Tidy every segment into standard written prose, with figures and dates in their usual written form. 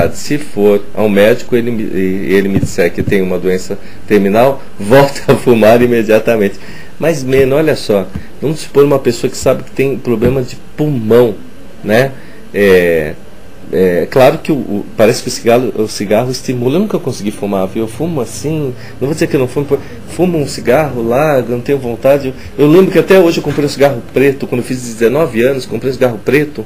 verdade. Se for ao médico e ele me disser que tem uma doença terminal, volta a fumar imediatamente. Mas, Meno, olha só, vamos supor uma pessoa que sabe que tem problema de pulmão, né? Claro que parece que o cigarro estimula. Eu nunca consegui fumar, viu? Eu fumo assim, não vou dizer que eu não fumo um cigarro lá, eu não tenho vontade. Eu lembro que até hoje eu comprei um cigarro preto, quando eu fiz 19 anos, comprei um cigarro preto.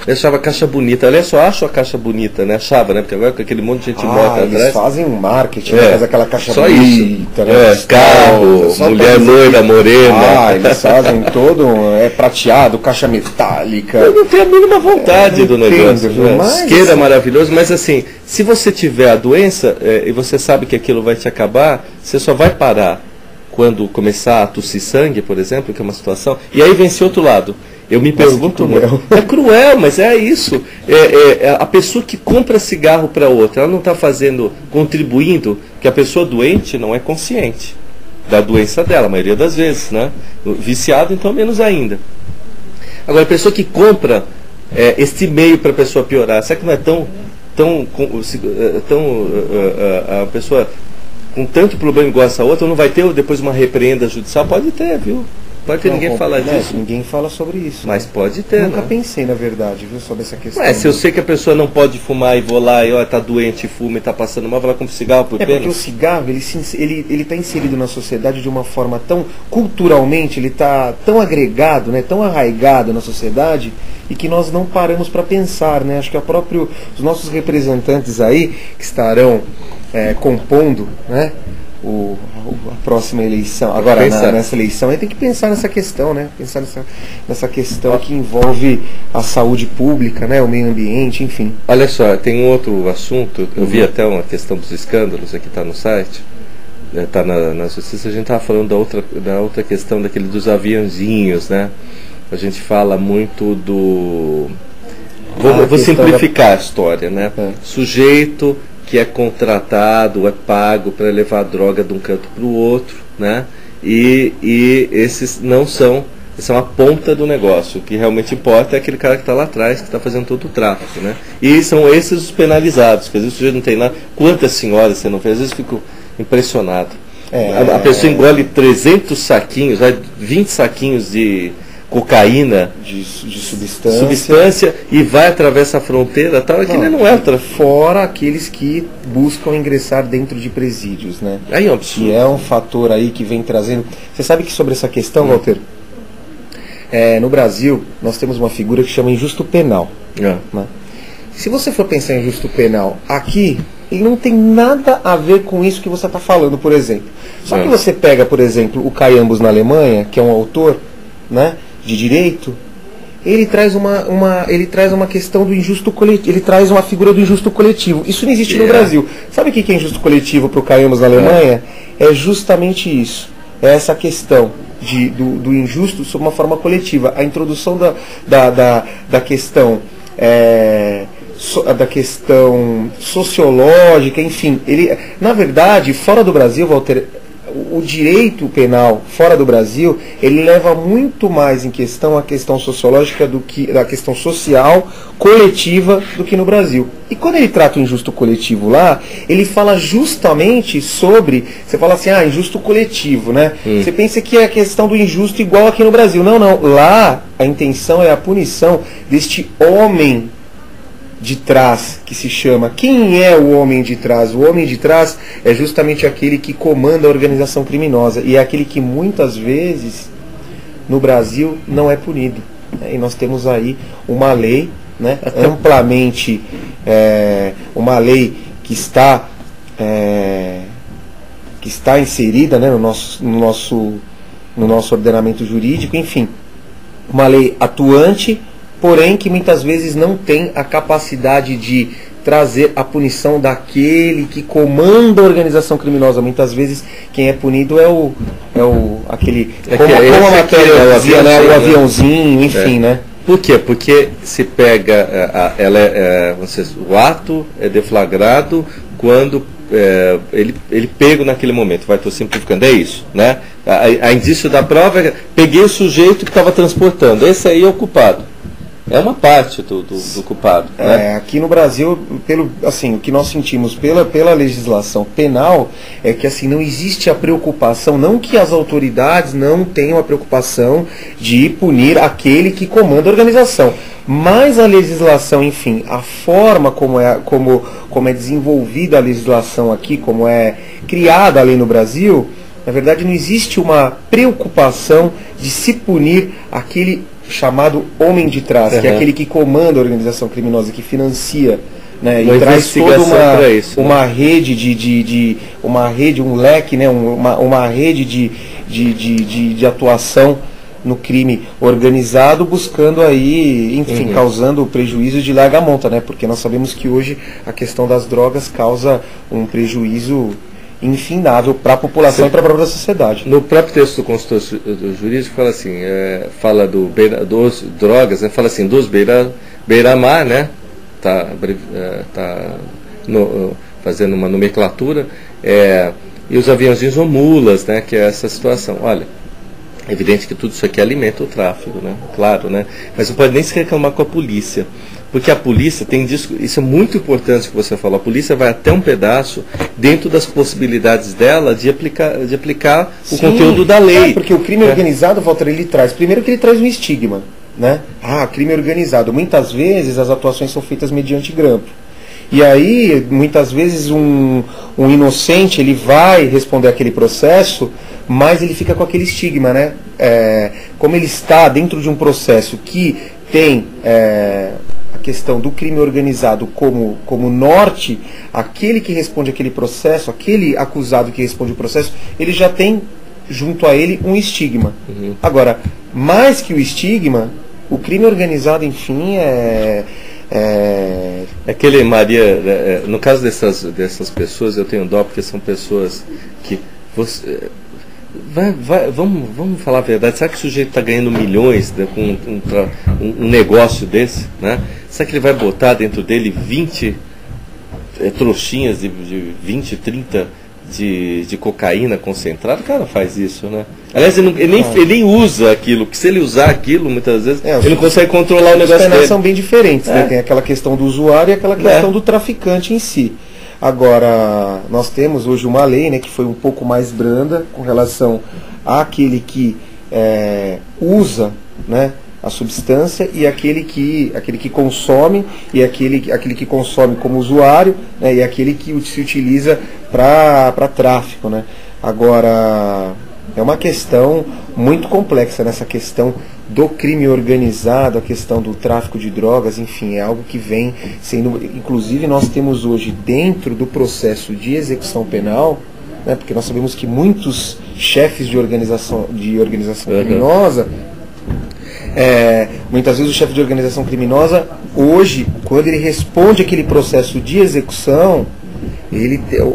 Eu achava a caixa bonita. Aliás, só acho a caixa bonita, né? Achava, né? Porque agora com aquele monte de gente morta eles atrás. fazem um marketing, faz aquela caixa só bonita, isso. Carro, mulher loira, morena. Eles fazem todo, prateado, caixa metálica. Eu não tenho a mínima vontade do negócio. Mas... Isqueira maravilhoso, mas assim, se você tiver a doença e você sabe que aquilo vai te acabar, você só vai parar quando começar a tossir sangue, por exemplo, que é uma situação. E aí vem esse outro lado. Eu me pergunto muito. É cruel, mas é isso. A pessoa que compra cigarro para outra, ela não está contribuindo, que a pessoa doente não é consciente da doença dela, a maioria das vezes, né? Viciado, então, menos ainda. Agora, a pessoa que compra este meio para a pessoa piorar, será que não é a pessoa com tanto problema igual essa outra, não vai ter depois uma repreenda judicial? Pode ter, viu? Pode ter, ninguém falar disso. Ninguém fala sobre isso. Mas pode ter. Nunca pensei, na verdade, viu, sobre essa questão. Se eu sei que a pessoa não pode fumar e vou lá e está doente e fuma e está passando mal, vai lá comprar cigarro por pena. Porque o cigarro, ele está inserido na sociedade de uma forma tão, culturalmente, ele está tão agregado, né, tão arraigado na sociedade, e que nós não paramos para pensar, né? Acho que os nossos representantes aí, que estarão compondo, né, a próxima eleição, agora nessa eleição, aí tem que pensar nessa questão, né? Pensar nessa questão que envolve a saúde pública, né? O meio ambiente, enfim. Olha só, tem um outro assunto, eu vi até uma questão dos escândalos, aqui está no site, está na justiça, a gente estava falando da outra questão dos aviãozinhos, né? A gente fala muito vou simplificar a história, né? Sujeito que é contratado, é pago para levar droga de um canto para o outro, né? E esses não são a ponta do negócio. O que realmente importa é aquele cara que está lá atrás, que está fazendo todo o tráfico, né? E são esses os penalizados, porque às vezes o sujeito não tem nada. Quantas senhoras você não vê? Às vezes eu fico impressionado. A pessoa engole 300 saquinhos, 20 saquinhos de cocaína, de substância, e vai atravessar a fronteira, tal, aquilo não é outra. Fora aqueles que buscam ingressar dentro de presídios, né? Aí é um absurdo. Que é um fator aí que vem trazendo. Você sabe que sobre essa questão, Walter, no Brasil nós temos uma figura que chama injusto penal. Né? Se você for pensar em injusto penal aqui, ele não tem nada a ver com isso que você está falando, por exemplo. Só que você pega, por exemplo, o Caiambos na Alemanha, que é um autor, né, de direito, ele traz uma questão do injusto coletivo, ele traz uma figura do injusto coletivo. Isso não existe no Brasil. Sabe o que é injusto coletivo para o Caiambos na Alemanha? É justamente isso. É essa questão do injusto sob uma forma coletiva. A introdução da questão da questão sociológica, enfim. Na verdade, fora do Brasil, Walter, o direito penal fora do Brasil, ele leva muito mais em questão a questão sociológica do que a questão social, coletiva, do que no Brasil. E quando ele trata o injusto coletivo lá, ele fala justamente sobre, você fala assim, injusto coletivo, né? Você pensa que é a questão do injusto igual aqui no Brasil. Não. Lá a intenção é a punição deste homem de trás, que se chama. Quem é o homem de trás? O homem de trás é justamente aquele que comanda a organização criminosa, e é aquele que muitas vezes no Brasil não é punido. E nós temos aí uma lei, né, amplamente, uma lei que está inserida, né, no nosso ordenamento jurídico, enfim, uma lei atuante, porém que muitas vezes não tem a capacidade de trazer a punição daquele que comanda a organização criminosa. Muitas vezes quem é punido é aquele, como a matéria dizia, né, o aviãozinho, enfim, né? Por quê? Porque se pega, o ato é deflagrado quando ele pego naquele momento, estou simplificando, é isso, né? A indício da prova, peguei o sujeito que estava transportando, esse aí é o culpado. é uma parte do culpado. Né? Aqui no Brasil, o que nós sentimos pela legislação penal é que assim, não existe a preocupação, não que as autoridades não tenham a preocupação de punir aquele que comanda a organização, mas a legislação, enfim, a forma como é desenvolvida a legislação aqui, como é criada a lei no Brasil, na verdade não existe uma preocupação de se punir aquele chamado homem de trás, que é aquele que comanda a organização criminosa, que financia, né, e traz toda uma rede um leque, né, uma rede de atuação no crime organizado, buscando aí, enfim, causando prejuízo de larga monta, né, porque nós sabemos que hoje a questão das drogas causa um prejuízo infindável para a população e para a própria sociedade. No próprio texto do consultor jurídico fala assim, fala dos drogas, né, fala assim, dos beira-mar, né, fazendo uma nomenclatura, e os aviãozinhos ou mulas, né, que é essa situação. Olha, é evidente que tudo isso aqui alimenta o tráfico, né, claro, né, mas não pode nem se reclamar com a polícia. Porque a polícia tem disso, isso é muito importante que você falou, a polícia vai até um pedaço dentro das possibilidades dela de aplicar o conteúdo da lei. Porque o crime organizado, Walter, ele traz um estigma, né? Crime organizado. Muitas vezes as atuações são feitas mediante grampo. E aí, muitas vezes, um inocente, ele vai responder aquele processo, mas ele fica com aquele estigma, né? Como ele está dentro de um processo que tem a questão do crime organizado como norte, aquele que responde aquele processo, aquele acusado que responde o processo, ele já tem junto a ele um estigma. Agora, mais que o estigma, o crime organizado, enfim, Aquele Maria, no caso dessas pessoas, eu tenho dó, porque são pessoas que vamos falar a verdade, será que o sujeito está ganhando milhões, né, com um negócio desse, né? Será que ele vai botar dentro dele 20 trouxinhas de 20, 30 de cocaína concentrada? O cara não faz isso, né? Aliás, ele nem usa aquilo, porque se ele usar aquilo, muitas vezes, ele não consegue controlar o negócio dele. Os penas são bem diferentes, né? Tem aquela questão do usuário e aquela questão do traficante em si. Agora, nós temos hoje uma lei, né, que foi um pouco mais branda com relação àquele que usa, né, a substância e aquele que consome, e aquele que consome como usuário, né, e aquele que se utiliza para tráfico, né. Agora, é uma questão muito complexa nessa questão do crime organizado, a questão do tráfico de drogas, enfim, é algo que vem sendo, inclusive nós temos hoje dentro do processo de execução penal, né, porque nós sabemos que muitos chefes de organização criminosa, muitas vezes o chefe de organização criminosa, hoje, quando ele responde aquele processo de execução,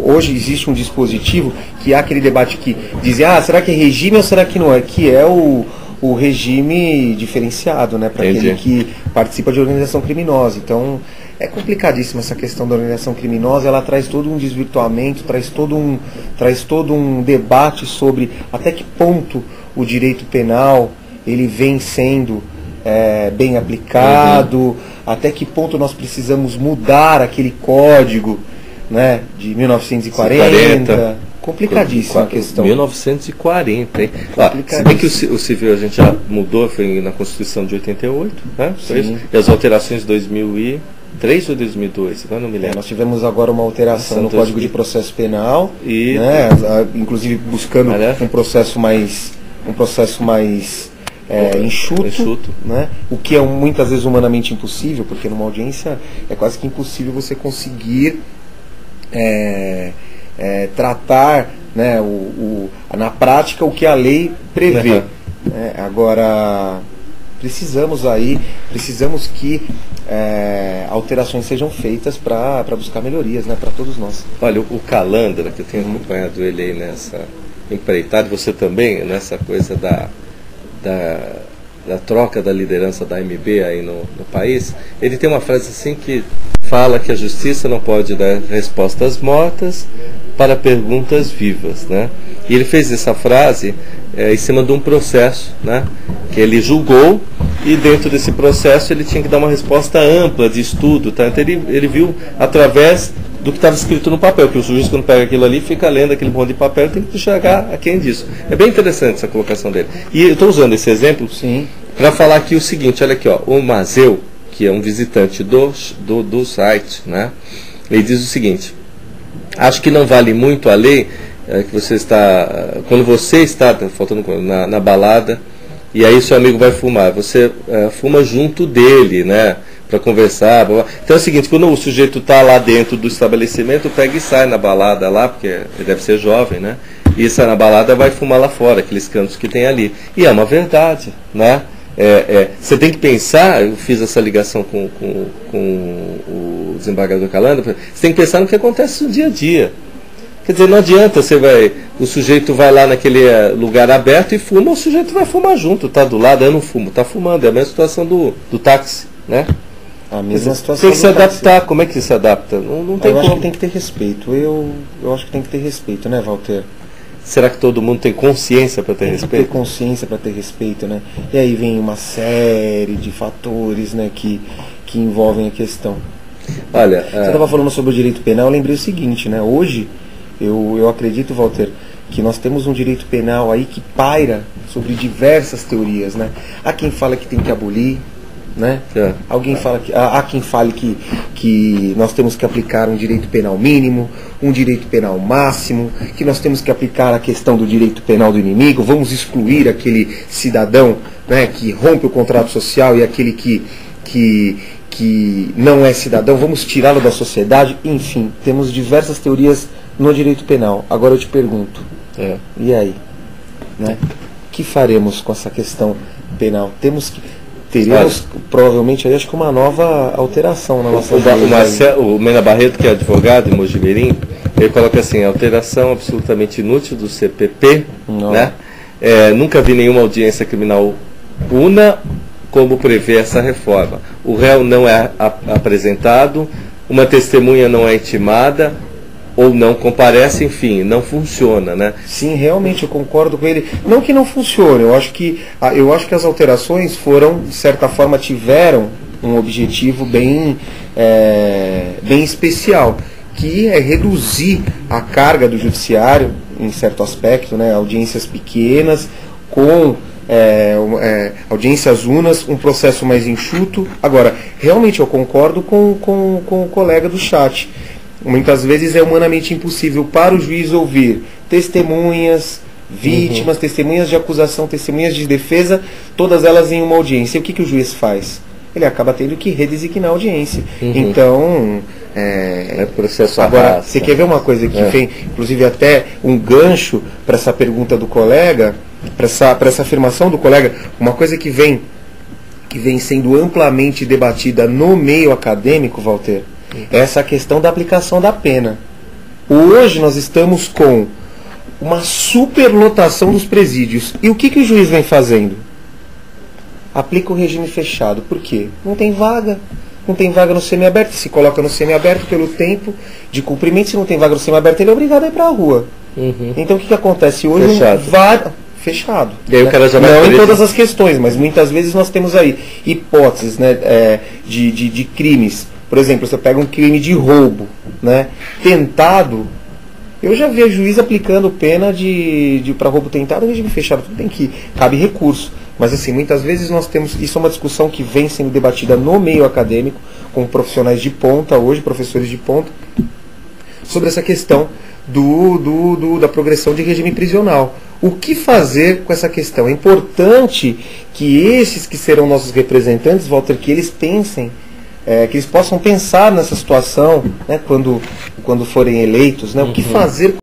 hoje existe um dispositivo que há aquele debate que diz, será que é regime ou será que não é? Que é o regime diferenciado, né, para aquele que participa de organização criminosa. Então, é complicadíssima essa questão da organização criminosa, ela traz todo um desvirtuamento, traz todo um debate sobre até que ponto o direito penal ele vem sendo bem aplicado, até que ponto nós precisamos mudar aquele código, né, de 1940. Complicadíssima a questão. 1940, hein? Se bem que o civil a gente já mudou, foi na Constituição de 88, né? E as alterações de 2003 ou 2002, agora não me lembro. Nós tivemos agora uma alteração no Código de Processo Penal, né? Inclusive buscando um processo mais enxuto, né? O que é muitas vezes humanamente impossível, porque numa audiência é quase que impossível você conseguir tratar, né, na prática o que a lei prevê. Agora, precisamos que alterações sejam feitas para buscar melhorias, né, para todos nós. Olha, o Calandra, que eu tenho acompanhado ele aí nessa empreitada, você também, nessa coisa da troca da liderança da AMB aí no país, ele tem uma frase assim que fala que a justiça não pode dar respostas mortas para perguntas vivas, né? E ele fez essa frase em cima de um processo, né, que ele julgou, e dentro desse processo ele tinha que dar uma resposta ampla de estudo, tá? Então ele viu através do que estava escrito no papel, que o juiz, quando pega aquilo ali, fica lendo aquele monte de papel, tem que chegar a quem disso. É bem interessante essa colocação dele. E eu estou usando esse exemplo para falar aqui o seguinte, olha aqui, ó, o Mazeu, que é um visitante do site, né, ele diz o seguinte: acho que não vale muito a lei que você está, quando você está faltando na balada, e aí seu amigo vai fumar, você fuma junto dele, né, para conversar. Então é o seguinte, quando o sujeito está lá dentro do estabelecimento, pega e sai na balada lá, porque ele deve ser jovem, né, e sai na balada, vai fumar lá fora, aqueles cantos que tem ali. E é uma verdade, né? Você tem que pensar, eu fiz essa ligação com o desembargador Calanda, você tem que pensar no que acontece no dia a dia. Quer dizer, não adianta, o sujeito vai lá naquele lugar aberto e fuma, o sujeito vai fumar junto, tá do lado, eu não fumo, tá fumando, é a mesma situação do táxi, né? A mesma situação. Tem que se adaptar, como é que se adapta? Não tem eu como. acho que tem que ter respeito, eu acho que tem que ter respeito, né, Walter? Será que todo mundo tem consciência para ter respeito? Tem que ter consciência para ter respeito, né? E aí vem uma série de fatores, né, que envolvem a questão. Olha, você estava falando sobre o direito penal, eu lembrei o seguinte, né? Hoje, eu acredito, Walter, que nós temos um direito penal aí que paira sobre diversas teorias, né? Há quem fala que tem que abolir, né? Alguém fala há quem fale que nós temos que aplicar um direito penal mínimo, um direito penal máximo, que nós temos que aplicar a questão do direito penal do inimigo, vamos excluir aquele cidadão, né, que rompe o contrato social e aquele que não é cidadão, vamos tirá-lo da sociedade. Enfim, temos diversas teorias no direito penal. Agora eu te pergunto, e aí? Né? O que faremos com essa questão penal? Teremos provavelmente aí, acho que uma nova alteração na nossa lei. O Mena Barreto, que é advogado em Mojimirim, ele coloca assim: alteração absolutamente inútil do CPP, né? Nunca vi nenhuma audiência criminal una como prevê essa reforma. O réu não é apresentado, uma testemunha não é intimada, ou não comparece, enfim, não funciona, né? Sim, realmente, eu concordo com ele. Não que não funcione, eu acho que as alterações foram, de certa forma, tiveram um objetivo bem especial, que é reduzir a carga do judiciário, em certo aspecto, né? Audiências pequenas, com audiências unas, um processo mais enxuto. Agora, realmente eu concordo com o colega do chat. Muitas vezes é humanamente impossível para o juiz ouvir testemunhas, vítimas, testemunhas de acusação, testemunhas de defesa, todas elas em uma audiência. E o que o juiz faz? Ele acaba tendo que redesignar a audiência. Então, processo agora, arrasta. Você quer ver uma coisa que vem, inclusive até um gancho para essa pergunta do colega, para essa afirmação do colega, uma coisa que vem sendo amplamente debatida no meio acadêmico, Walter, essa questão da aplicação da pena. Hoje nós estamos com uma superlotação dos presídios. E o que o juiz vem fazendo? Aplica o regime fechado. Por quê? Não tem vaga. Não tem vaga no semiaberto. Se coloca no semiaberto pelo tempo de cumprimento. Se não tem vaga no semiaberto, ele é obrigado a ir para a rua. Então o que acontece hoje? Fechado. E aí o cara já vai não em todas as questões, mas muitas vezes nós temos aí hipóteses, né, de crimes. Por exemplo, você pega um crime de roubo, né, tentado. Eu já vi a juiz aplicando pena para roubo tentado, regime fechado, tudo bem que cabe recurso. Mas assim, muitas vezes nós temos, isso é uma discussão que vem sendo debatida no meio acadêmico, com profissionais de ponta hoje, professores de ponta, sobre essa questão da progressão de regime prisional. O que fazer com essa questão? É importante que esses que serão nossos representantes, Walter, que eles pensem, que eles possam pensar nessa situação, né, quando forem eleitos, né, o que fazer